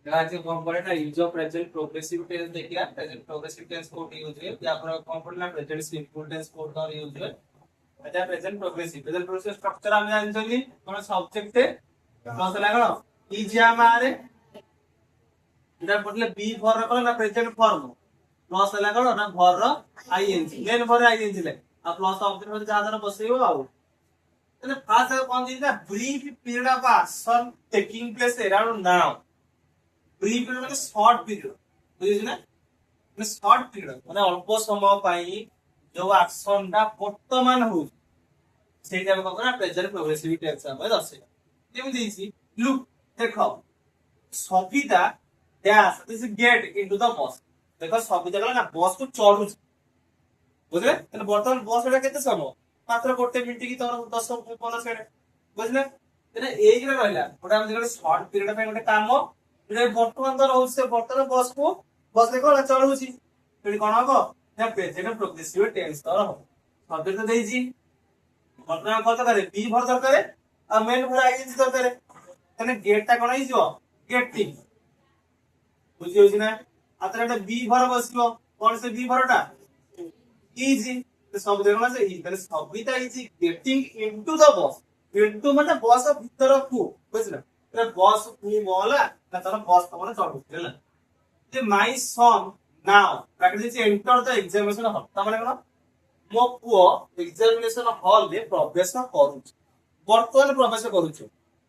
आज कौन पढ़े ना use of present progressive tense देखिए प्रेजेंट प्रोग्रेसिव टेंस कोड यूज है या पर कौन पढ़े ना प्रेजेंट सिंपल टेंस कोड का यूज है अच्छा प्रेजेंट प्रोग्रेसिव स्ट्रक्चर हम जानछली कोन सब्जेक्ट प्लस लागो इज हमारे इधर पढ़ले बी फॉर रखो ना प्रेजेंट फॉर्म प्लस लागो ना फॉर आईएनजी मेन फॉर आईएनजी ले आ प्लस ऑब्जेक्ट हो जा दर बसेइबो आ એટલે ફાસ્ટ કોણ દીધા brief period of action taking place around now brief period মানে short period বুঝিস না মানে short period মানে অল্প সময় পাই जो action টা বর্তমান হচ্ছে সেইটা আমি কখনো প্রেজেন্ট প্রগ্রেসিভ টেন্স আমি দছে যেমন দিয়েছি লুক দেখো Sabita dash this get into the boss দেখো সবিতা গলা না বস কো চড়ুছে বুঝলে তাহলে বর্তমান বস এটা কেতে সময় মাত্র গোটে মিনিট কি তোর 10 15 সেকেন্ড বুঝলে এটা এইগুলা রইলা ওটা আমি যেটা শর্ট পিরিয়ড ପାଇଁ ଗୋଟେ କାମ এটা বর্তমান তো রହୁছে বর্তমান বসକୁ বসলে কোলা চড়ুছি এটি কোন হবো না প্রেজেন্ট প্রগ্রেসিভ টেন্স তো হবো সবজেক্ট তো দেইছি বর্তমান কত করে বি ভর দরকার আর মেন ভর আইএনজি দরকার তাহলে গেটটা কোন হইছো গেটিং বুঝি হইছি না আতরা এটা বি ভর বসিবো কোন সে বি ভরটা ইজি तो सब देखना से इधर Sabita is getting into the boss into মানে বস ভিতর কু বুঝলা এটা বস কু বলা না তার বস তোমার চড়ু বুঝলা যে my son now practice is enter the examination hall তার মানে কোন মো পুও এক্সামিনেশন হল রে প্রবেশ করুছি বর্তমানে প্রবেশ করুছি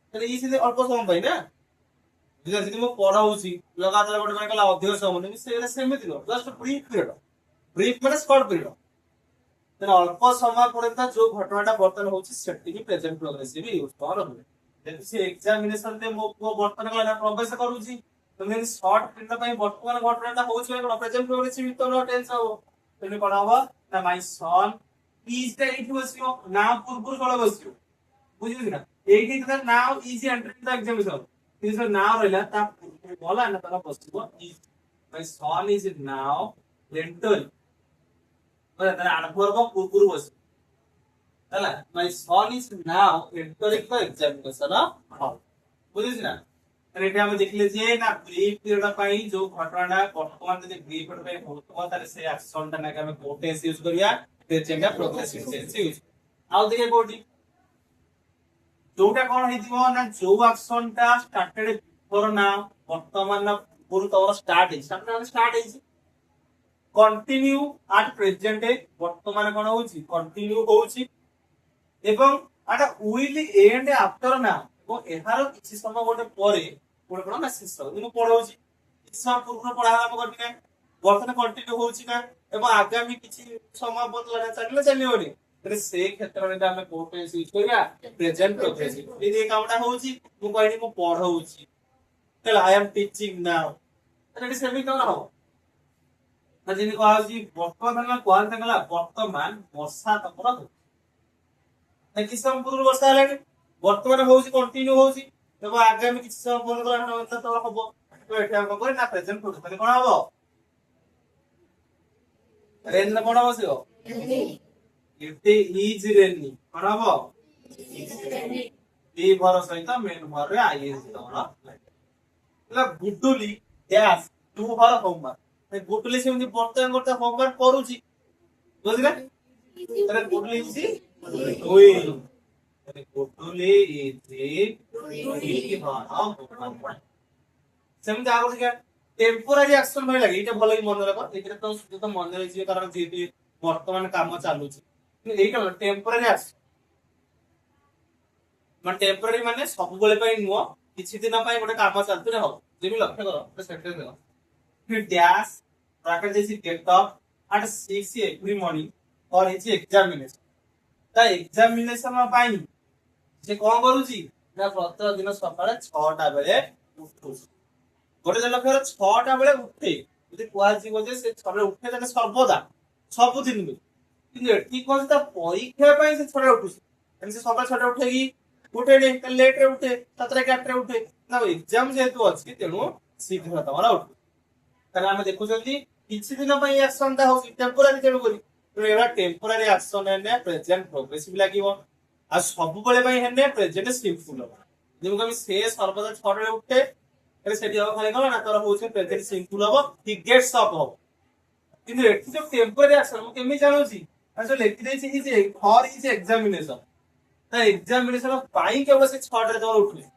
তাহলে এই সিধে অল্প সময় পাই না বুঝলা যদি মো পড়াউছি লগাতার ଗୋଟେ মানে কলা অধিক সময় নেই সেটা সেমিতি ন জাস্ট ব্রিফ মানে শর্ট পিরিয়ড then অল্প সময় পর্যন্ত যে ঘটনাটা বর্তমান হচ্ছে সেটিকে প্রেজেন্ট প্রগ্রেসিভ ইউজ করা হবে যেহেতু সে এক্সামিনেশন তে মো বর্তমান কলা প্রবেশ করুছি তো মানে শর্ট পিরিয়ড ପାଇଁ বর্তমান ঘটনাটা হচ্ছে মানে প্রেজেন্ট প্রগ্রেসিভ তো টেন্স হবে তেনে কোন হবে না মাই সন ইজ টা ইট বসিও না পূর্বর কলা বসিও বুঝিলি না এইটি তো now is entering the examination কিন্তু নাও রইলা তা বলা না তারা বসিও is my son is now entering তাহলে আনপূর্ব পূর্বর বসে তাহলে my son is now entering the examination hall বুঝিস না তাহলে এটা আমি দেখলে যে না ব্রিফ পিরিয়ড পাই যে ঘটনাটা বর্তমান যদি ব্রিফ পিরিয়ড পাই হতো তাহলে সেই অ্যাকশনটা নাকি আমি টেন্স ইউজ করিয়া প্রেজেন্ট প্রগ্রেসিভ টেন্স ইউজ আউ দেখে কোডি যোটা কোন হইতিব না যে অ্যাকশনটা স্টার্টেড বিফোর না বর্তমান না পুরো তোর স্টার্ট হইছে কন্টিনিউ আট প্রেজেন্টে বর্তমানে কোন হଉଛି কন্টিনিউ হଉଛି এবং আটা উইল এন্ড আফটার না এবং এହାର କିଛି ସମୟ ଗୋଟେ ପରେ ଗୋଟେ কোন না শেষ হবে ମୁଁ ପଢଉଛି କିଛି ସମୟ ପୂର୍ବରୁ ପଢା ଆରମ୍ଭ କରିବି ନା ବର୍ତ୍ତମାନ କଣ୍ଟିନ୍ୟୁ ହଉଛି ନା ଏବଂ ଆଗାମୀ କିଛି ସମୟ ବଦଲା ଚାଲିଲେ ଚାଲିବନି ତେବେ ସେ କ୍ଷେତ୍ରରେ ଆମେ କୋଉ ଟେନ୍ସ ୟୁଜ କରିବା ପ୍ରେଜେଣ୍ଟ ପ୍ରୋଗ୍ରେସିଭ ଯଦି ଏ କାମଟା ହଉଛି ମୁଁ କହିଲି ମୁଁ ପଢଉଛି ତାହେଲେ ଆଇ ଆମ୍ টিচিং নাও ତାହେଲେ ସେମିତି କଣ ହବ যদি কোয়া হচ্ছে বর্তমান কোয়ান্টা গলা বর্তমান বর্ষা তপর হচ্ছে কিছু সময় পূর্ব বর্ষা হলানি বর্তমানে হচ্ছে কন্টিনিউ হচ্ছে এবং আগামী কিছু সময় পরে তো তপর হব তো এটা আমরা করি না প্রেজেন্ট করতে তাহলে কোন হবো রেন না কোন বসিও ইফ ইজ রেনি কোন হবো বি ভর সহিত মেন ভরে আইএনজি তপর তাহলে গুডুলি ড্যাশ টু ভর হোমওয়ার্ক গুটলি সেমনি বর্তমান করতে হোমওয়ার্ক করুছি বুঝলে তাহলে গুটলি ইজি ওই তাহলে গুটলি ইজি সেমনি আগর থেকে টেম্পোরারি অ্যাকশন ভাই লাগে এটা ভালোই মনে রাখো এটা তো শুধু মনে রইছে কারণ যেহেতু বর্তমান কাম চালুছে কিন্তু এইটা টেম্পোরারি অ্যাকশন মানে টেম্পোরারি মানে ସବୁବେଳେ ପାଇଁ ନୁହ କିଛି ଦିନ ପାଇଁ ଗୋଟେ କାମ ଚାଲୁଥିଲେ ହବ ଯେମିତି ଲକ୍ଷ୍ୟ କର ଗୋଟେ ସେଣ୍ଟେନ୍ସ ଦେଖ फिर डैश ब्रैकेट जैसे get up at 6 every morning और इज एग्जामिनेशन ता एग्जामिनेशन पाई से कोन करूची ना प्रत्येक दिन सकाळे 6टा बेले उठुस गोटे जन फेर 6टा बेले उठे যদি কোয়া জীব যে সে 6টা উঠে তাহলে সর্বদা ସବୁদিন কিন্তু ঠিক কোন তা পরীক্ষা পাই সে 6টা উঠুস মানে সে সকাল 6টা উঠে কি উঠে নে লেট রে উঠে 7টা 8টা উঠে না এক্সাম যেহেতু আছে তেণু শীঘ্র তোমার উঠে তাহলে আমরা দেখুଛନ୍ତି କିଛି ଦିନ ପାଇଁ ଆକ୍ସନ ଟା ହଉଛି টেম্পোରାরি ତେଣୁ କରି ତ ଏରା টেম্পোରାরি ଆକ୍ସନ ହେଲେ ପ୍ରେଜେଣ୍ଟ ପ୍ରୋଗ୍ରେସିଭ ଲାଗିବ ଆଉ ସବୁବେଳେ ପାଇଁ ହେଲେ ପ୍ରେଜେଣ୍ଟ ସିମ୍ପଲ ହବ ଯେମିତି ଆମେ ସେ ସର୍ବଦା 6ଟାରେ ଉଠେ তাহলে সেটি হবে খালি কল না তোর হচ্ছে প্রেজেন্ট সিম্পল হবো হি গেটস আপ হবো কিন্তু এটি যে টেম্পোরারি অ্যাকশন ମୁଁ କେମିତି ଜାଣୁଛି আসলে লেখি ଦେଇଛି କି ଯେ ଫର ଇଜ ଏକ୍ସାମିନେସନ ତା ଏକ୍ସାମିନେସନ ପାଇଁ କେବଳ ସେ 6ଟାରେ ତମର ଉଠିଲେ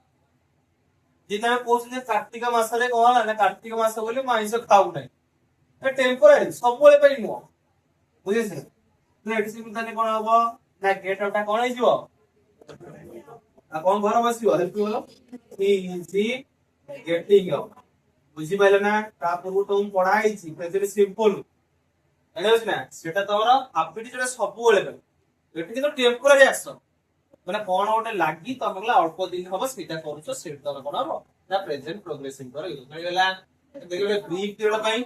ଯେମିତି ଆମେ କହୁଛୁ ଯେ କାର୍ତ୍ତିକ ମାସରେ କଣ ହେଲା ନା କାର୍ତ୍ତିକ ମାସ ବୋଲି ମୁଁ ଆଇଁଷ ଖାଉ ନାହିଁ টেম্পোরারি ସବୁବେଳେ ପାଇଁ ନୁହଁ ବୁଝିଲେ ତ ଏଠି ସେମିତି ତାହେଲେ କଣ ହବ ନା ଗେଟ୍ ଟା କଣ ହେଇଯିବ ଆଉ କଣ ଘର ବସିବ ହେଲ୍ପ ହলো ଇଜି ଗେଟିଂ ଅପ ବୁଝିପାରିଲ ନା ତା ପୂର୍ବରୁ ତ ମୁଁ ପଢା ହେଇଛି ପ୍ରେଜେଣ୍ଟ ସିମ୍ପଲ ଜାଣିଛ ନା ସେଟା ତମର ହାବିଟ ଯୋଟା ସବୁବେଳେ ପାଇଁ ଏଠି କିନ୍ତୁ টেম্পোরারি ଆକ୍ସନ ମାନେ କଣ ଗୋଟେ ଲାଗି ତମେ କହିଲା ଅଳ୍ପ ଦିନ ହବ ସେଇଟା କରୁଛ ସେଇଟା ତମେ କଣ ହବ ନା ପ୍ରେଜେଣ୍ଟ ପ୍ରୋଗ୍ରେସିଭ କର ୟୁଜ ହେଇଗଲା ଦେଖିଲେ ବ୍ରିଫ ପିରିୟଡ ପାଇଁ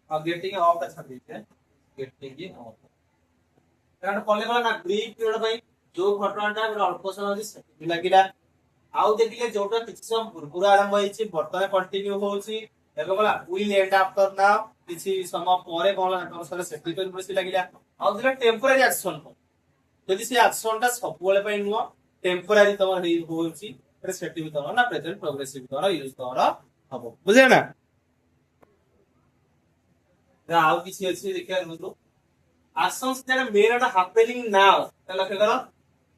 ଆଉ ଗେଟିଂ ଅଫ ଟା ଛାଡି ଦେଇଛେ ଗେଟିଂ ଅଫ କାରଣ କଲେ କଣ ନା ବ୍ରିଫ ପିରିୟଡ ପାଇଁ ଯୋଉ ଘଟଣାଟା ଅଳ୍ପ ସମୟ ଅଛି ସେଠି ଲାଗିଲା ଆଉ ଦେଖିଲେ ଯୋଉଟା କିଛି ସମୟ ପୂର୍ବରୁ ଆରମ୍ଭ ହେଇଛି ବର୍ତ୍ତମାନ କଣ୍ଟିନ୍ୟୁ ହଉଛି ଏବେ କଣ ୱିଲ୍ ଏଣ୍ଡ ଆଫ୍ଟର ନାଉ କିଛି ସମୟ ପରେ କଣ ତମ ସହିତ ସେଟିଲମେଣ୍ଟ ବେଶୀ ଲାଗିଲା ଆଉ ଯେଟା টেম্পোরারি ଆକ୍ସନ ଯଦି ସେ ଆକ୍ସନ ଟା ସବୁବେଳେ ପାଇଁ ନୁହଁ টেম্পোরারি ତମର ହେଇ ହଉଛି ତାହେଲେ ସେଠି ବି ତମର ନା ପ୍ରେଜେଣ୍ଟ ପ୍ରୋଗ୍ରେସିଭ ତମର ୟୁଜ ତମର ହବ ବୁଝିଲେ ନା ଆଉ କିଛି ଅଛି ଦେଖିବା ଦେଖନ୍ତୁ actions that may not happening now ତାହେଲେ ଲକ୍ଷ୍ୟ କର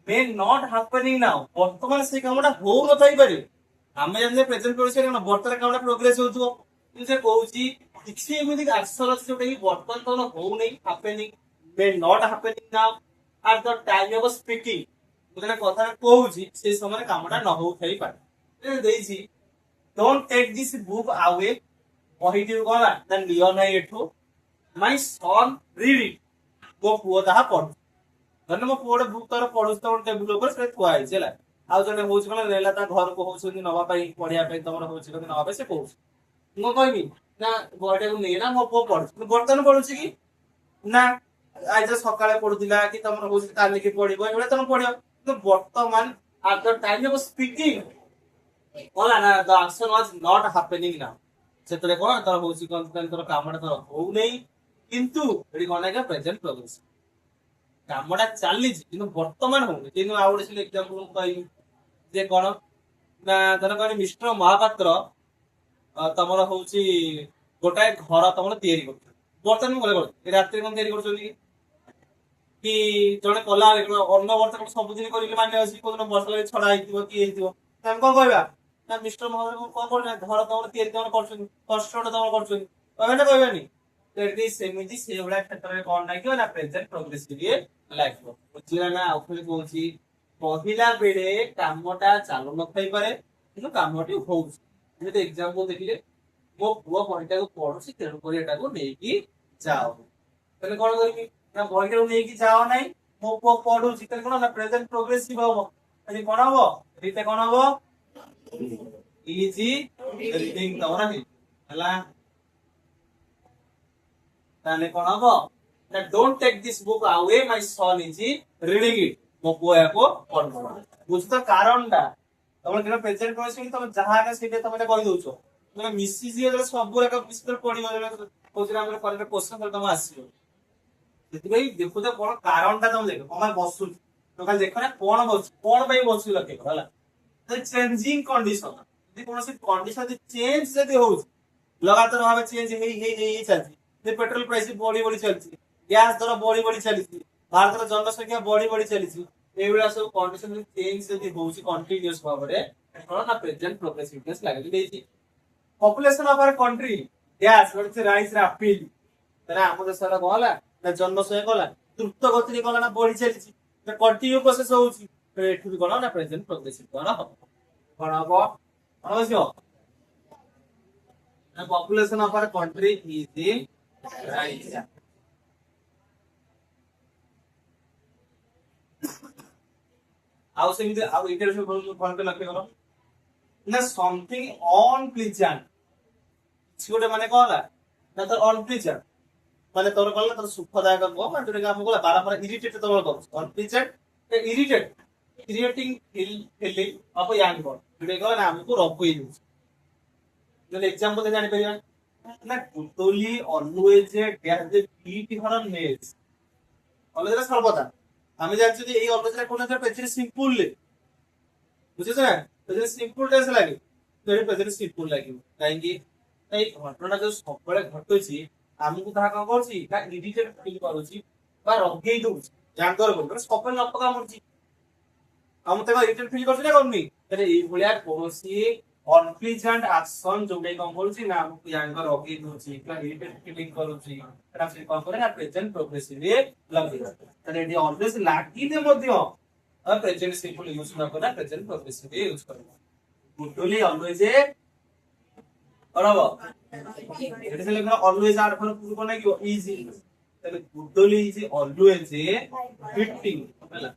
may not happening now ବର୍ତ୍ତମାନ ସେଇ କାମଟା ହଉ ନ ଥାଇପାରେ ଆମେ ଜାଣିଲେ ପ୍ରେଜେଣ୍ଟ ପ୍ରୋଗ୍ରେସିଭ କଣ ବର୍ତ୍ତମାନ କାମଟା ପ୍ରୋଗ୍ରେସ ହଉଥିବ କିନ୍ତୁ ସେ କହୁଛି କିଛି ଏମିତି ଆକ୍ସନ ଅଛି ଯୋଉଟା କି ବର୍ତ୍ତମାନ ତମର ହଉନେଇ happening may not happening now at the time of speaking ମୁଁ ଯେଟା କଥା କହୁଛି ସେଇ ସମୟରେ କାମଟା ନ ହଉ ଥାଇପାରେ ଦେଇଛି don't take this book away କହିଥିବ କଣ ନା ନିଅ ନାହିଁ ଏଠୁ my son read it ମୋ ପୁଅ ତାହା ପଢୁ ଧରିନେ ମୋ ପୁଅ ଗୋଟେ ବୁକ୍ ତାର ପଢୁଛି ତ ଗୋଟେ ଟେବୁଲ ଉପରେ ସେଟା ଥୁଆ ହେଇଛି ହେଲା ଆଉ ଜଣେ ହଉଛି କଣ ନେଲା ତା ଘରକୁ ହଉଛନ୍ତି ନବା ପାଇଁ ପଢିବା ପାଇଁ ତମର ହଉଛି କଣ ନବା ପାଇଁ ସେ କହୁଛି ମୁଁ କହିବି ନା ବହିଟାକୁ ନେଇନା ମୋ ପୁଅ ପଢୁଛି ବର୍ତ୍ତମାନ ପଢୁଛି କି ନା ଆଜି ସକାଳେ ପଢୁଥିଲା କି ତମର ହଉଛି କାଲିକି ପଢିବ ଏଇଭଳିଆ ତମେ ପଢିବ କିନ୍ତୁ ବର୍ତ୍ତମାନ at the time of speaking କଣ ନା the action was not happening now ସେତେବେଳେ କଣ ତାର ହଉଛି କଣ ତୋର କାମଟା ତୋର ହଉନେଇ କିନ୍ତୁ ଏଠି କଣ ଲାଗିଲା ପ୍ରେଜେଣ୍ଟ ପ୍ରୋଗ୍ରେସ କାମଟା ଚାଲିଛି କିନ୍ତୁ ବର୍ତ୍ତମାନ ହଉନି କିନ୍ତୁ ଆଉ ଗୋଟେ ଏକ୍ସାମ୍ପଲ ମୁଁ କହିବି ଯେ କଣ ନା ଧର କହିଲି ମିଷ୍ଟର ମହାପାତ୍ର ତମର ହଉଛି ଗୋଟାଏ ଘର ତମର ତିଆରି କରୁଛ ବର୍ତ୍ତମାନ ମୁଁ କଣ ରାତିରେ କଣ ତିଆରି କରୁଛନ୍ତି କି ଜଣେ କଲା ଅନ୍ନ ବର୍ଷ କଣ ସବୁଦିନ କରିଲେ ମାନେ ଅଛି କୋଉଦିନ ବର୍ଷ ଛଡା ହେଇଥିବ କି ହେଇଥିବ ଆମେ କଣ କହିବା ନା ମିଷ୍ଟର ମହାପାତ୍ର କଣ କରୁଛନ୍ତି ଘର ତମର ତିଆରି ତମର କରୁଛନ୍ତି କଷ୍ଟଟା ତମର କରୁଛନ୍ତି କହିବେ ନା କହିବାନି ଏଠି ସେମିତି ସେଇଭଳିଆ କ୍ଷେତ୍ରରେ କଣ ଲାଗିବ ନା ପ୍ରେଜେଣ୍ଟ ପ୍ରୋଗ୍ରେସିଭ ଲାଗିବ ବୁଝିଲା ନା ଆଉ ଖାଲି କହୁଛି କହିଲା ବେଳେ କାମଟା ଚାଲୁ ନଥାଇପାରେ କିନ୍ତୁ କାମଟି ହଉଛି ଯେମିତି ଏକ୍ସାମ୍ପଲ ଦେଖିଲେ ମୋ ପୁଅ ବହିଟାକୁ ପଢୁଛି ତେଣୁକରି ଏଟାକୁ ନେଇକି ଯାଅ ତାହେଲେ କଣ କରିବି ନା ବହିଟାକୁ ନେଇକି ଯାଅ ନାହିଁ ମୋ ପୁଅ ପଢୁଛି ତାହେଲେ କଣ ନା ପ୍ରେଜେଣ୍ଟ ପ୍ରୋଗ୍ରେସିଭ ହବ ଆଜି କଣ ହବ ଏଇଟା କଣ ହବ ଇଜି ରିଡିଂ ତମର ହେଲା ତାହେଲେ କଣ ହବ ନା don't take this book away my son is reading it ମୋ ପୁଅ ୟାକୁ ପଢୁଛି ବୁଝ ତ କାରଣଟା ତମର ଯେଟା ପ୍ରେଜେଣ୍ଟ ପ୍ରୋଗ୍ରେସିଭ ତମେ ଯାହା ଆକା ସେଇଟା ତମେ କହି ଦଉଛ ତମେ ମିଶିଛି ଯେତେବେଳେ ସବୁ ଏକା ମିଶିକି ପଢିବ କହୁଛି ଆମର କଲେକ୍ଟ କ୍ୱେଶ୍ଚନ କଲେ ତମେ ଆସିବ ସେଥିପାଇଁ ଦେଖୁଛ କଣ କାରଣଟା ତମେ ଦେଖ କଣ ବସୁଛି ତ ଖାଲି ଦେଖ ନା କଣ ବସୁଛି କଣ ପାଇଁ ବସୁଛି ଲକ୍ଷ୍ୟ ହେଲା ଚେଞ୍ଜିଂ କଣ୍ଡିସନ ଯଦି କୌଣସି କଣ୍ଡିସନ ଚେଞ୍ଜ ଯଦି ହଉଛି ଲଗାତାର ଭାବେ ଚେଞ୍ଜ ହେଇ ଚାଲିଛି पेट्रोल प्राइस बढ़ी बढ़ी चलती गैस दर बढ़ी बढ़ी चली भारत जनसंख्या बढ़ी बढ़ी चली एभलिया सब कंडीशन चेंज जदी होउची कंटीन्यूअस भाबरे कोन ना प्रेजेंट प्रोग्रेसिवनेस लागली देची population of our country guess what is rise rapidly तरा हम देशरा कहला ना जनसंख्या कहला द्रुत गति कहला ना बढ़ी चली तो कंटिन्यू प्रोसेस होउची तो एठु भी कहला ना प्रेजेंट प्रोग्रेसिव कहला हो कोन हबो अवश्य the population of our country is the rise ଆଉ ସେମିତି ଆଉ ଏଇଟାରେ ସବୁ କଣ ଲକ୍ଷ୍ୟ କର ନା ସମଥିଙ୍ଗ ଅନପ୍ଲିଜେଣ୍ଟ କିଛି ଗୋଟେ ମାନେ କଣ ହେଲା ନା ତୋର ଅନପ୍ଲିଜେଣ୍ଟ ମାନେ ତୋର କଣ ତୋର ସୁଖଦାୟକ ନୁହଁ ମାନେ ଯୋଉଟା ଆମ କଣ ବାରମ୍ବାର ଇରିଟେଟ ତମର କରୁଛି unpleasant irritate creating feeling of young ବଡ ଯୋଉଟା କଣ ନା ଆମକୁ ରଖେଇ ଦଉଛି যদি एग्जांपल दे जानि परिया ना totally always guess the beat हर नेस ऑलवेज सर्वदा আমি জানছি যে এই অলওয়েজ রে কোন একটা প্রেজেন্ট সিম্পল বুঝেছ না ପ୍ରେଜେଣ୍ଟ ସିମ୍ପଲ ଟେନ୍ସ ଲାଗେ ତ ଏଠି ପ୍ରେଜେଣ୍ଟ ସିମ୍ପଲ ଲାଗିବ କାହିଁକି ଏଇ ଘଟଣା ଯୋଉ ସବୁବେଳେ ଘଟୁଛି ଆମକୁ ତାହା କଣ କରୁଛି ନା ଇରିଟେଟ ଫିଲ୍ କରୁଛି ବା ରଗେଇ ଦଉଛି ଜାଗର କରୁଛି ସବୁବେଳେ ନପ କାମୁଡୁଛି ଆଉ ମତେ କଣ ଇରିଟେଟ ଫିଲ୍ କରୁଛି ନା କରୁନି ତାହେଲେ ଏଇଭଳିଆ କୌଣସି ଅନପ୍ଲିଜେଣ୍ଟ ଆକ୍ସନ ଯୋଉଟା କଣ କରୁଛି ନା ଆମକୁ ୟାଙ୍କର ରଗେଇ ଦଉଛି କିମ୍ବା ଇରିଟେଟ ଫିଲିଂ କରୁଛି ସେଟା ସେ କଣ କରେ ନା ପ୍ରେଜେଣ୍ଟ ପ୍ରୋଗ୍ରେସିଭ ରେ ଲଗେଇବ ତାହେଲେ ଏଠି ଅଲୱେଜ ଲାଗିଲେ ମଧ୍ୟ ପ୍ରେଜେଣ୍ଟ ସିମ୍ପଲ ୟୁଜ ନ କରେ ପ୍ରେଜେଣ୍ଟ ପ୍ରୋଗ୍ରେସିଭ ରେ ୟୁଜ କରିବ ଗୁଡଲି ଅଲୱେଜ କଣ ହବ ଏଠି ସେ ଲେଖା ଅଲୱେଜ ଆଡ ଫର ପୂର୍ବ କଣ ଲାଗିବ ଇଜି ତାହେଲେ ଗୁଡଲି ଇଜ ଅଲୱେଜ ଫିଟିଂ ହେଲା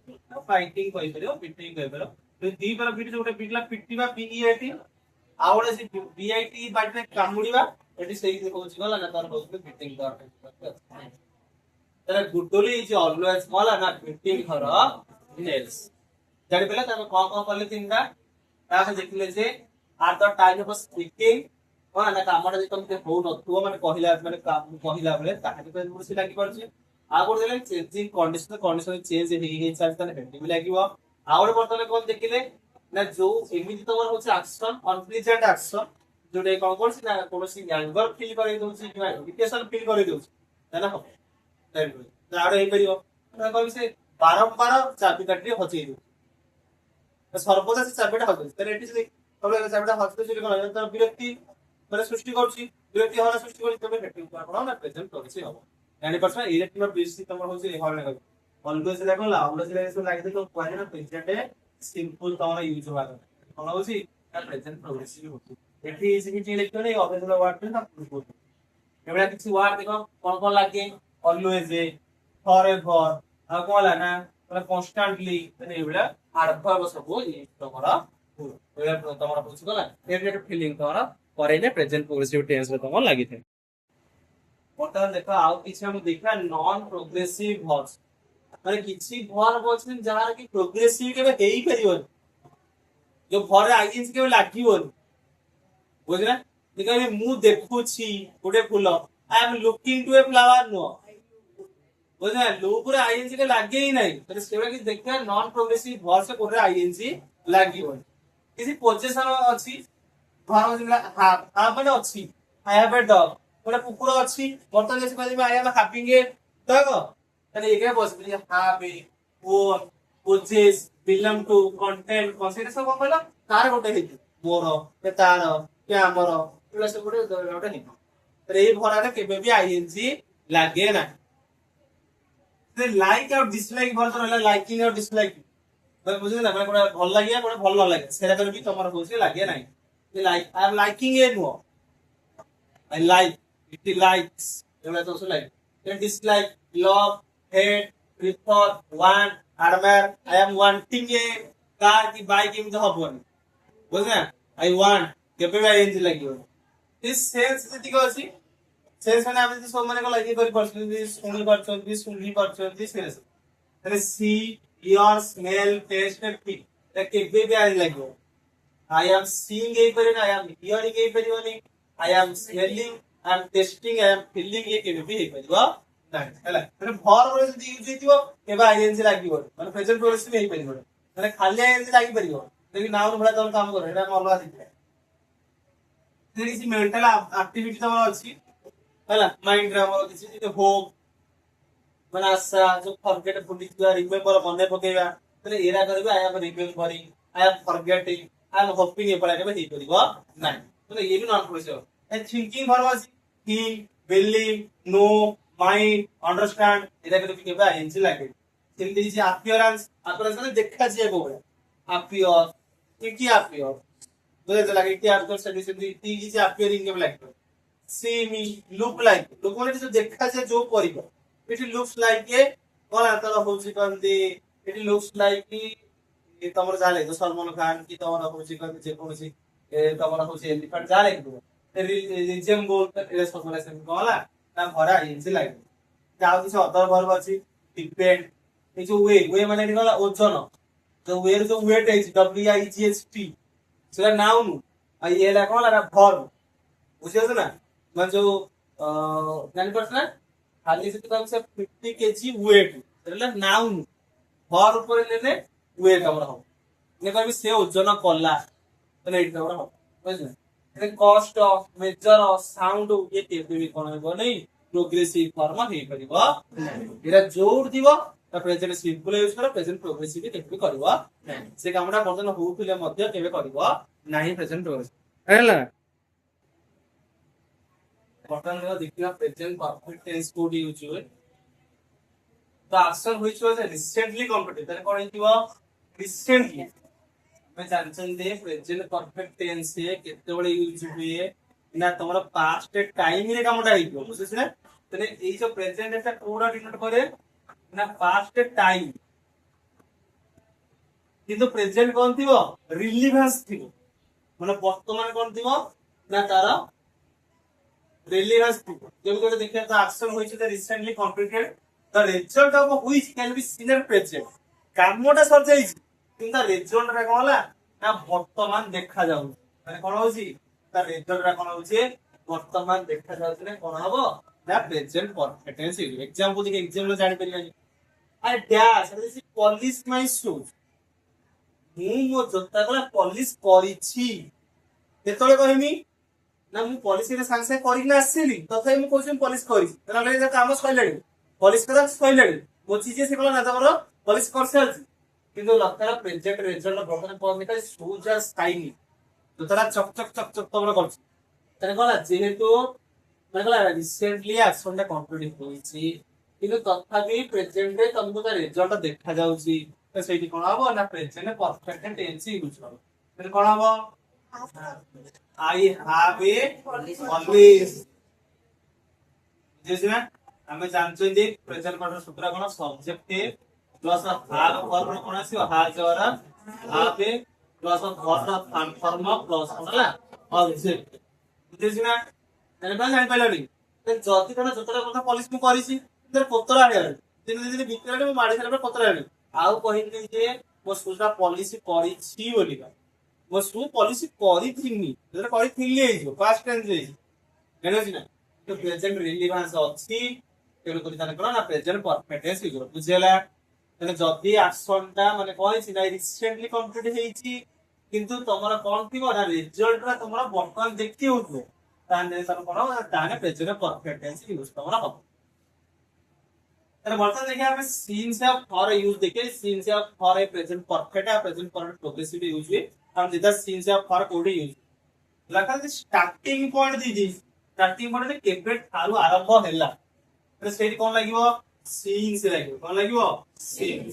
ଫାଇଟିଂ କହିପାରିବ ଫିଟିଂ କହିପାରିବ ଦି पर फिट जो पिटला पिटिबा पीईटी आ ओडे से बीआईटी बाटे कामुडीबा एटी सेही होछि गला ना तार होछि फिटिंग कर तरे गुडोली इज ऑलवेज स्मॉल ना फिटिंग हर नेल्स जानि पले त कोन कोन करले तीनटा ता से देखले जे are the time of speaking कोन ना कामडा जे तुमते हो नथुव माने कहिला बेले ताहाके पे मुसी लागि परछि आ गोड देले चेंजिंग कंडीशन चेंज हे चार्ज तने हेडिंग लागिवो आउट बर्तमान कोन देखिले ना जो एमिति तमर होछ एक्शन अनप्लीजेंट एक्शन जोडे कोन करछि ना कोनोसी एंगर फील करै दोछि कि इरिटेशन फील करै दोछि हैना हो तारो हे परियो ना कहबि से बारंबार चाबी काटी हचै दो तो सर्वदा से चाबिटा हचै तरे एटी से तबले चाबिटा हचै से कोन त विरक्ति माने सृष्टि करछि विरक्ति होला सृष्टि करि तबे हेटिंग कोन ना प्रेजेंट करछि हो यानी परछा इलेक्ट्रिक बेसिस तमर होछि हल ना ऑलवेज लेको लाउडलेस लेको लागिते तो क्वालिटी ना प्रेजेंट सिंपल तमरा यूज होवा कोन होछि ना प्रेजेंट प्रोग्रेसिव होछि एठी इजिबिलिटी इलेक्ट्रॉनिक ऑब्जेक्ट वर्ड पे ना प्रूफ एबडा किछि वर्ड देखो कोन कोन लागे ऑलवेज फॉरएवर आ कोला ना मतलब कांस्टेंटली तने एबडा आडभाव सब ई तमरा एबडा तमरा होछि गला एबडा फीलिंग तमरा करे ने प्रेजेंट प्रोग्रेसिव टेंस रे तमरा लागिथे वर्तमान देखो आउ किछि हम देखा नॉन प्रोग्रेसिव वर्ड्स माने किछि वर्ब अछि जहार कि प्रोग्रेसिव केबे हेई परिबन जो फॉर आईएनसी केबे लागिबन बुझना देखबे मु देखुछि गोटे फूल I am looking to a flower नो बुझना लो पूरा आईएनसी के लागे ही नहीं तो सेबे कि देखा नॉन प्रोग्रेसिव वर्ब से कोरे आईएनसी लागिबन किछि पोजीशन अछि वर्ब जिला हाफ माने अछि आई हैव ए डॉग गोटे कुकुर अछि वर्तमान जैसे कहबे I am having a dog तने एके बसबी हाबी ओन पोजेस बिलम टू कंटेंट कन्सेप्ट सब कहला तार गोटे हे मोर के तार के हमर एला सब गोटे गोटे हे रे भराटा केबे भी आईएनजी लागे ना से लाइक और डिसलाइक भर तो रहला लाइकिंग और डिसलाइक मैं बुझे ना मैं कोन भल लागिया कोन भल न लागे सेरा कर भी तमर होसे लागे नाही ये like I am liking a no I like it likes एला तो so like and dislike love hate, prefer, want, admire. I am wanting a car की बाइक इम तो हबन बुझना I want केबे बा एंज लागियो इस सेंस जति को अछि सेंस माने हम सब माने को लागि करि परछन सुनी परछन सेंस तने see here smell taste feel त केबे बा एंज लागियो I am seeing ए करे I am hearing A परिबनी I am smelling I am tasting I am feeling ए केबे भी हे परिबो हैला माने भर रे जदी यूज हितिबो केबा आईएनजी लागिबो माने प्रेजेंट प्रोग्रेसिव हे परिबो माने खाली आईएनजी लागि परिबो लेकिन नाउन भला तोर काम करे एटा अलगा दिखै जे किछि मेंटल एक्टिविटी तमर अछि हैला माइंड रे हमर किछि जे होप माने आशा जो फॉरगेट भूली जा रिमेंबर मने पकेबा तने एरा करबे I am remembering I am forgetting I am hoping a पला केबे हे परिबो नाही तने ये भी नॉन प्रोग्रेसिव एंड थिंकिंग भर अछि think believe know mind understand एटा के केबे आईएनजी लागे सेमति जे अपीयरेंस माने देखा जे कोबे अपीयर की अपीयर बोले तो लागे कि आपको सर्विस दी टी जे अपीयरिंग केबे लागे सी मी लुक लाइक लुक माने जो देखा जे जो परिबो इट लुक्स लाइक ए कोन आतर होछि कंदी इट लुक्स लाइक कि तमर जाले तो सलमान खान की तमर होछि कंदी जे कोनसी तमर होछि एलिफेंट जाले कि रिजेम बोल एले सब माने से कहला ना भरा इनसे लागे जाउ किछ अदर वर्ब अछि डिपेंड ए जो वे माने कहला ओजन तो वे जो वेट है W I G S T सेला नाउन आ ये ला कहला वर्ब बुझियो ना मन जो जानि परछना खाली से तो से 50 केजी वेट सेला नाउन वर्ब ऊपर लेने वेट हमर हो ने कहबी से ओजन कला ତାହେଲେ ଏଇଟା ଆମର ହବ ବୁଝିଲେ એટલે cost measure sound ये केबे भी कोन हेबो नै प्रोग्रेसिव फॉर्म हे परिबो एरा जोर दिबो ता प्रेजेंट सिंपल यूज करो प्रेजेंट प्रोग्रेसिव भी केबे करबो से कामटा बर्तन होउथिले मध्य केबे करबो नाही प्रेजेंट प्रोग्रेसिव हैला बर्तन देखियो प्रेजेंट परफेक्ट टेंस कोड यूज हुए the action which was recently completed then कौन हिथिबो recently मैं जानछन दे प्रेजेंट परफेक्ट टेंस से केते बळे यूज हुए ना तमरो पास्ट टाइम रे कामटा हिथिबो बुझिस ना तने एई जो प्रेजेंट एटा कोडा डिनोट करे ना पास्ट टाइम किंतु प्रेजेंट कोन थिबो रिलेवेंस थिबो माने वर्तमान कोन थिबो ना तारा रिलेवेंस थिबो जेम तो देखिया तो एक्शन होइछ the recently completed the result of which can be seen at present কামটা সর যাইছি কিন্তু রেজাল্ট রা কোন হলা না বর্তমান দেখা যাউ মানে কোন হইছি তার রেজাল্ট রা কোন হইছে বর্তমান দেখা যাউছে না কোন হবো না প্রেজেন্ট পারফেক্ট টেন্স एग्जांपल দেখে एग्जांपल জানি পারিবানি I dash this polish my shoes মো জোতা গলা পলিশ করিছি কেতলে কহিমি না মু পলিশ রে সাংসে করি না আসিলি তথাপি মু কইছি পলিশ করি তাহলে এটা কাম সইলানি पॉलिश करा सइलाडी वो चीजें से कोला ना तमरो पॉलिश करसेल किंतु लतारा प्रोजेक्ट रिजल्ट बर्तन पॉइंट शूज आर स्टाइली तो तारा चक चक चक चक तमरो करछ तने कोला जेहेतु माने कोला रिसेंटली एक्शन टा कंप्लीट होईची किंतु तथापि प्रेजेंट रे तुमको ता रिजल्ट देखा जाउची तो सेठी कोन हबो ना प्रेजेंट परफेक्ट टेंस यूज करो तने कोन हबो आई हैव ए ऑलवेज जेसे ना हमें जानछो जे प्रेजेंट पार्ट सूत्र कोन सब्जेक्ट प्लस हाव फॉर्म कोन आसी हाव जरा हाव ए प्लस वर्ब फॉर्म प्लस होला ऑब्जेक्ट बुझिना एने बा जानि पाइलनी ते जति कोन जतरा कोन पॉलिश मु करिसी तर पतरा हेला दिन दिन बिकराडे मु माडी साला पतरा हेला आउ कहिनी जे मो सुजा पॉलिश करिछि बोलिका मो सु पॉलिश करिथिनी जतरा करिथिली हेजो पास्ट टेंस हेजो हेलोजिना तो प्रेजेंट रिलेवेंस अछि तेनु करी ताने कोन ना प्रेजेंट परफेक्ट टेंस यूज करो बुझेला तने जदी एक्शन ता माने कहिछि ना रिसेंटली कंप्लीट हेछि किंतु तमरा कोन थिबो ना रिजल्ट रा तमरा वर्तमान देखि होतो ताने तन कोन ताने प्रेजेंट परफेक्ट टेंस यूज तमरा हो तने वर्तमान देखि हम सीन से फॉर यूज देखे सीन से फॉर ए प्रेजेंट परफेक्ट या प्रेजेंट परफेक्ट प्रोग्रेसिव यूज हुए हम देता सीन से फॉर कोड यूज लखा स्टार्टिंग पॉइंट दीदी स्टार्टिंग पॉइंट केबे थारु आरंभ हैला तो सेठी कोन लागिवो सीन से लागिवो कोन लागिवो सीन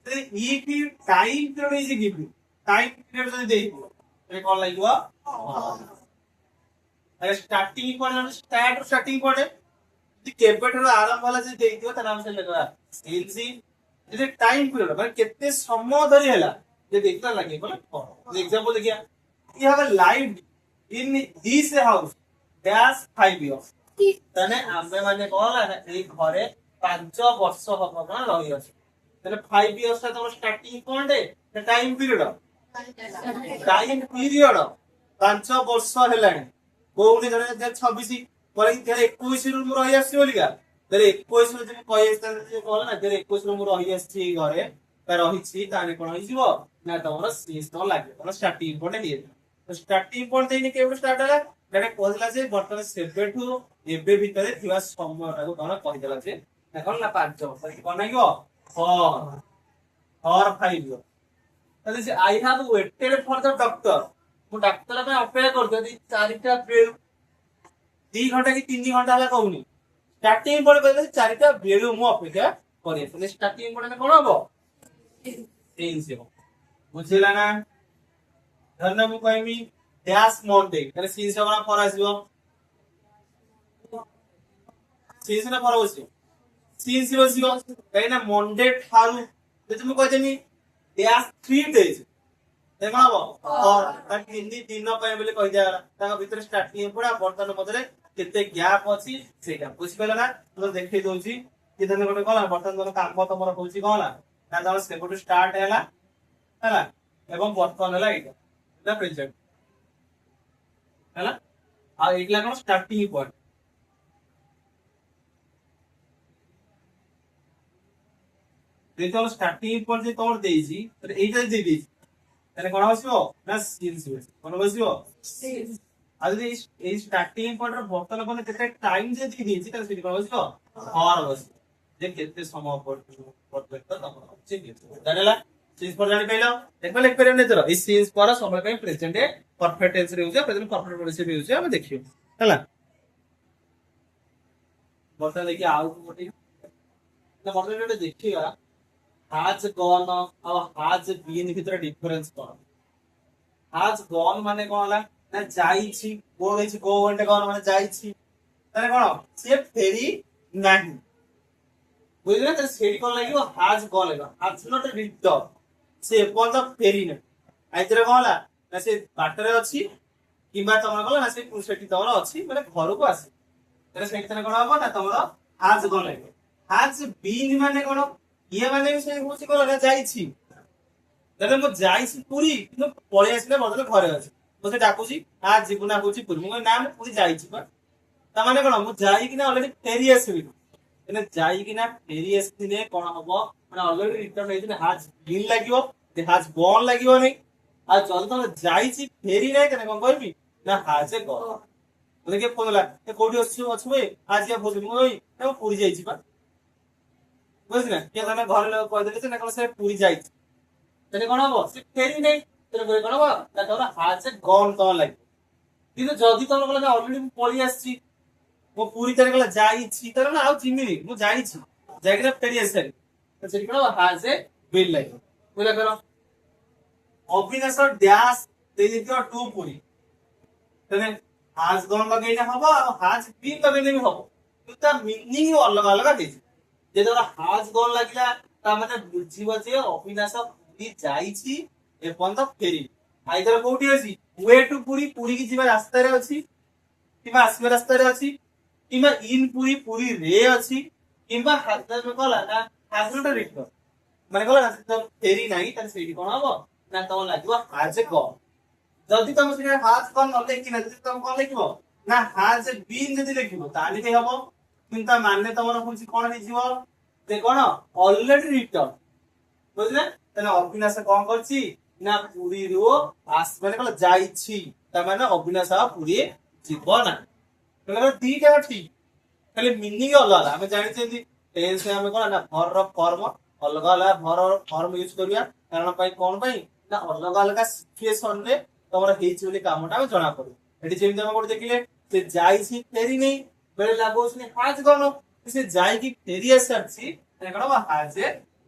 तो ई की time period is given time period जदि देइबो ए कोन लागिवो अरे स्टार्टिंग पॉइंट स्टार्टिंग पॉइंट जदि केबे थारु आरंभ होला जे देइदियो त नाम से लगवा सीन सी जदि टाइम पीरियड माने केते समय धरि हैला जे देखला लागि बोला एग्जांपल देखिया you have a live in this house dash 5 years तने आमे माने कहला ना ए घरे 5 वर्ष हबो ना रही अछि तने 5 इयर्स ता तमर स्टार्टिंग पॉइंट है टाइम पीरियड 5 वर्ष हेलानी कोउनी जने 26 पर तेरे 21 रु मु रही आसी बोलिका तेरे 21 रु जे कहि आस्ता जे कहला ना तेरे 21 रु मु रही आसी घरे त रही छी ताने कोन हिजिवो ना तमर सीस तो लागे तमर स्टार्टिंग पॉइंट हे तो स्टार्टिंग पॉइंट देने केबे स्टार्ट होला जेने कहला जे वर्तमान सेबेठु एबे भितरे थिवा समयटा को तमरा कहि देला जे देखन ना 5 वर्ष कोन नागिवो फॉर 5 इयर तले जे I have waited for the doctor मु डॉक्टर पे अपेक्षा करते दी 4टा बेल 2 घंटा की 3 घंटा हला कहूनी स्टार्टिंग पॉइंट कहले 4टा बेल मु अपेक्षा करी तले स्टार्टिंग पॉइंट कोन हबो 3 से बुझिला ना धन्य मु कहमी डैश मंडे तले सीन से हमरा फॉर आसीबो सीन से ना फॉर आसीबो सीन से बसिबो काई ना मंडे थारु जे मु कहतेनी डैश 3 डेज देखो और ताकि हिंदी दिन पे बोले कहि जारा ताका भीतर स्टार्टिंग पड़ा वर्तमान मधरे केते गैप अछि सेटा बुझि पेला ना तो देखै दोछि कि तने कोन कहला वर्तमान काम तमर होछि कहला ना तमर सेपटु स्टार्ट हैला एवं वर्तमान हैला इटा द प्रेजेंट हैला आ एगला कोन स्टार्टिंग पॉइंट देखो स्टार्टिंग पॉइंट जे तोड़ देइछि तो एटा दे देइछि তাহলে কোন বসিব না সিন্স বসিব কোন বসিব সিন্স আর যদি এই স্টার্টিং পয়েন্টর বর্তমান কোণে কেতে টাইম যদি দিয়েছি তাহলে সেটি কোন বসিব হর বসিব যে কেতে সময় পর্যন্ত তখন হচ্ছে জানেলা সিন্স পর জানি পাইলো দেখবা লেখ পারিও না তোরা এই সিন্স পর সময় ପାଇଁ প্রেজেন্ট परफेक्ट टेंस रे यूज है प्रेजेंट परफेक्ट प्रोग्रेसिव यूज है हम देखियो हला ବର୍ତ୍ତମାନ ଦେଖି ଆଉ ଗୋଟେ ନା ବର୍ତ୍ତମାନ ଗୋଟେ ଦେଖିବା has gone ଆଉ has been ଭିତରେ ଡିଫରେନ୍ସ କଣ has gone ମାନେ କଣ ହେଲା ନା ଯାଇଛି go ହେଇଛି go అంటే କଣ ମାନେ ଯାଇଛି ତାହେଲେ କଣ ସିଏ ଫେରି ନାହିଁ ବୁଝିଲେ ତ ସେଇଠି କଣ ଲାଗିବ has gone ଲାଗିବ has not returned ସେ ଏପର୍ଯ୍ୟନ୍ତ ଫେରି ନାହିଁ ଆଇତରେ କଣ ହେଲା ନା ସେ ବାଟରେ ଅଛି କିମ୍ବା ତମର କଣ ନା ସେ ସେଠି ତମର ଅଛି ମାନେ ଘରକୁ ଆସି ତାହେଲେ ସେଇଠି କଣ ହବ ନା ତମର has gone ଲାଗିବ has been ମାନେ କଣ ଇଏ ମାନେ ବି ସେ ହଉଛି କଣ ନା ଯାଇଛି ତାହେଲେ ମୁଁ ଯାଇଛି ପୁରୀ କିନ୍ତୁ ପଳେଇ ଆସିଲେ ବର୍ତ୍ତମାନ ଘରେ ଅଛି ମୋତେ ଡାକୁଛି ଆ ଯିବୁ ନା ହଉଛି ପୁରୀ ମୁଁ କହିଲି ନା ମୁଁ ପୁରୀ ଯାଇଛି ବା ତା ମାନେ କଣ ମୁଁ ଯାଇକିନା ଅଲରେଡି ଫେରି ଆସିବି ମାନେ ଯାଇକିନା ଫେରି ଆସିଥିଲେ କଣ ହବ ମାନେ ଅଲରେଡି ରିଟର୍ନ ହେଇଥିଲେ has been ଲାଗିବ has gone ଲାଗିବନି ଆଉ ଯଦି ତମେ ଯାଇଛି ଫେରି ନାହିଁ ତାହେଲେ କଣ କହିବି ନା has gone ବୋଲେ କିଏ ଫୋନ କଲା ଏ କୋଉଠି ଅଛୁ ବେ ଆଜି ଭୋଜି ମୁଁ କହିବି ମୁଁ ପୁରୀ ଯାଇଛି ବା ବୁଝିଲ ନା କିଏ ତମେ ଘର ଲୋକ କହିଦେଲେ ଯେ ନା କଣ ସେ ପୁରୀ ଯାଇଛି ତାହେଲେ କଣ ହବ ସେ ଫେରି ନାହିଁ ତାହେଲେ କଣ ହବ ନା ତମର has gone ତମ ଲାଗିବ କିନ୍ତୁ ଯଦି ତମର କହିଲା ଅଲରେଡି ମୁଁ ପଳେଇ ଆସିଛି ମୁଁ ପୁରୀ ତାହେଲେ କହିଲା ଯାଇଛି ତାହେଲେ ନା ଆଉ ଜିମିନି ମୁଁ ଯାଇଛି ଯାଇକିନା ଫେରି ଆସିଲି ସେଠି କଣ ହବ has been ଲାଗିବ ବୁଝିଲା କର অবিনাশ ড্যাশ ଦେଇଥିବ ଟୁ ପୁରୀ ତାହେଲେ has gone ଲଗେଇଲେ ହବ ଆଉ has been ଲଗେଇଲେ ବି ହବ କିନ୍ତୁ ତା ମିନିଂ ଅଲଗା ଅଲଗା ଦେଇଛି ଯେତେବେଳେ has gone ଲାଗିଲା ତା ମାନେ ବୁଝିବ ଯେ ଅବିନାଶ ପୁରୀ ଯାଇଛି ଏପର୍ଯ୍ୟନ୍ତ ଫେରି ଆଇଦର କୋଉଠି ଅଛି ୱେ ଟୁ ପୁରୀ ପୁରୀ କି ଯିବା ରାସ୍ତାରେ ଅଛି କିମ୍ବା ଆସିବା ରାସ୍ତାରେ ଅଛି କିମ୍ବା ଇନ୍ ପୁରୀ ପୁରୀ ରେ ଅଛି କିମ୍ବା କଲା ନା has not returned ମାନେ କଲା ନା ଫେରି ନାହିଁ ତାହେଲେ ସେଇଠି କଣ ହବ ନା ତମ ଲାଗିବ has gone ଯଦି ତମ ସେଟା has gone ନ ଲେଖିନା ଯଦି ତମ କଣ ଲେଖିବ ନା has been ଯଦି ଲେଖିବ ତାହେଲେ ବି ହବ କିନ୍ତୁ ତା ମାନେ ତମର ହଉଛି କଣ ହେଇଯିବ ଯେ କଣ ଅଲରେଡି ରିଟର୍ନ ବୁଝିଲେ ତାହେଲେ ଅବିନାଶ କଣ କରିଛି ନା ପୁରୀରୁ ମାନେ କଣ ଯାଇଛି ତା ମାନେ ଅବିନାଶ ପୁରୀ ଯିବ ନା ଦିଟା ଠିକ ଖାଲି ମିନିଂ ଅଲଗା ଅଲଗା ଆମେ ଜାଣିଛନ୍ତି ଟେନ୍ସ ଆମେ କଣ ନା ଭରର ଫର୍ମ ଅଲଗା ଅଲଗା ଭରର ଫର୍ମ ୟୁଜ କରିବା କାରଣ ପାଇଁ କଣ ପାଇଁ ନା ଅଲଗା ଅଲଗା ସିଚୁଏସନ ରେ ତମର ହେଇଛି ବୋଲି କାମଟା ଆମେ ଜଣା ପଡୁ ଏଠି ଯେମିତି ଆମେ ଗୋଟେ ଦେଖିଲେ ସେ ଯାଇଛି ଫେରି ନେଇ ବେଳେ ଲାଗୁଛି has gone ସେ ଯାଇକି ଫେରି ଆସିଛି କଣ has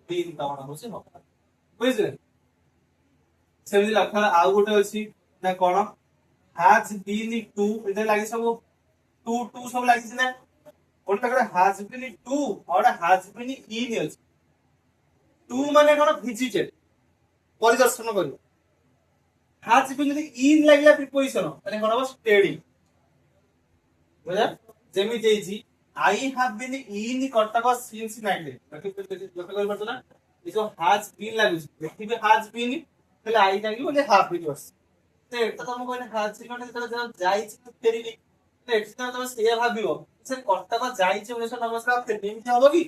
been ତମର ହଉଛି ହବ ବୁଝିଲେ ସେମିତି ଲକ୍ଷ୍ୟ ଆଉ ଗୋଟେ ଅଛି ନା କଣ has been to ଏଟା ଲାଗି ସବୁ ଟୁ ଟୁ ସବୁ ଲାଗିଛି ନା ଗୋଟେ has been to ଆଉ ଗୋଟେ has been in ଅଛି ଟୁ ମାନେ କଣ ଭିଜିଟେଡ ପରିଦର୍ଶନ କରିବ has been ଯଦି in ଲାଗିଲା ପ୍ରିପୋଜିସନ ତାହେଲେ କଣ ହବ ଷ୍ଟେଡି ବୁଝା ଯେମିତି ହେଇଛି I have been in Cuttack since 90 ଲକ୍ଷ୍ୟ କରିପାରୁଛ ନା ଏ ଯୋଉ has been ଲାଗୁଛି ଏଠି ବି has been ତାହେଲେ I ଲାଗିବ ବୋଲି have been ବସ ତ ଏଟା ତମକୁ କହିଲେ has been ଯେତେବେଳେ ଯାଇଛି ଫେରିନି ଏଠି ତମେ ସେଇଆ ଭାବିବ ସେ କଟକ ଯାଇଛି 1990 ଫେରିନି ଏମିତି ହବ କି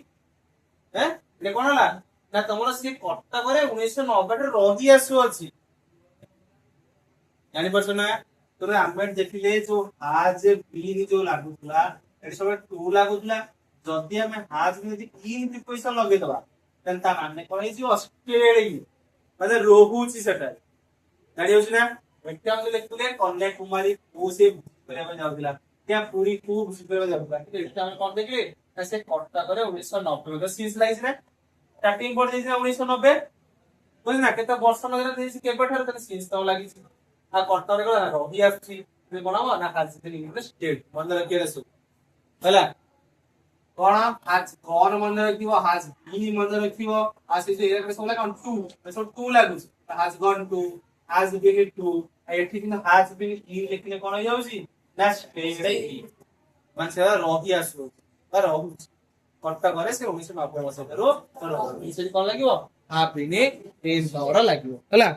ଏ କଣ ହେଲା ନା ତମର ସେ କଟକରେ 1990 ରେ ରହି ଆସୁଅଛି ଜାଣିପାରୁଛ ନା ତମେ ଆମେ ଦେଖିଲେ ଯୋଉ has been ଯୋଉ ଲାଗୁଥିଲା ଏଠି ସବୁ ଟୁ ଲାଗୁଥିଲା ଯଦି ଆମେ has been ଯଦି in ପ୍ରିପୋଜିସନ ଲଗେଇଦବା ତାହେଲେ ତା ମାନେ କଣ ହେଇଯିବ ଷ୍ଟେଡି ମାନେ ରହୁଛି ସେଟା ଜାଣିଯାଉଛି ନା ଏକ୍ସାମ ଲେଖୁଥିଲେ କନ୍ୟାକୁମାରୀ କୋଉ ସେ କରିବା ପାଇଁ ଯାଉଥିଲା क्या पूरी को କରିବା ଯାଉଥିଲା କିନ୍ତୁ ଏଠି ଆମେ କଣ ଦେଖିଲେ ନା ସେ କଟକରେ 1990 ର ସିଜ ଲାଗିଛି ନା ଷ୍ଟାର୍ଟିଂ ପଡି ଯାଇଥିଲା 1990 ବୁଝିଲ ନା କେତେ ବର୍ଷ ଲଗେଇଲା ଦେଇଛି କେବେଠାରୁ ତାର ସିଜ ତ ଲାଗିଛି ଆଉ କଟକରେ କଣ ରହି ଆସୁଛି କଣ ହବ ନା ହାଜିଥିଲି ଇଂଲିଶ ଷ୍ଟେଟ ମନେ ରଖିବାର ସବୁ ହେଲା କଣ ହାଜ କଣ ମନେ ରଖିବ ହାଜ ବିନି ମନେ ରଖିବ ଆଉ ସେ ଯୋଉ ଏରା ସବୁ କଣ ଟୁ ସବୁ ଟୁ ଲାଗୁଛି has gone to has been ଟୁ ଏଠି କିନ୍ତୁ ହାଜ ବିନି ଇ ଲେଖିଲେ କଣ ହେଇଯାଉଛି ନା ଷ୍ଟେଟ ମାନେ ସେ ରହି ଆସୁଛି ବା ରହୁଛି କଟକରେ ସେ 1990 ମସିହାରୁ ରହୁଛି ସେଠି କଣ ଲାଗିବ ହାଫ ବିନି ଟେନ୍ ପାୱାର ଲାଗିବ ହେଲା।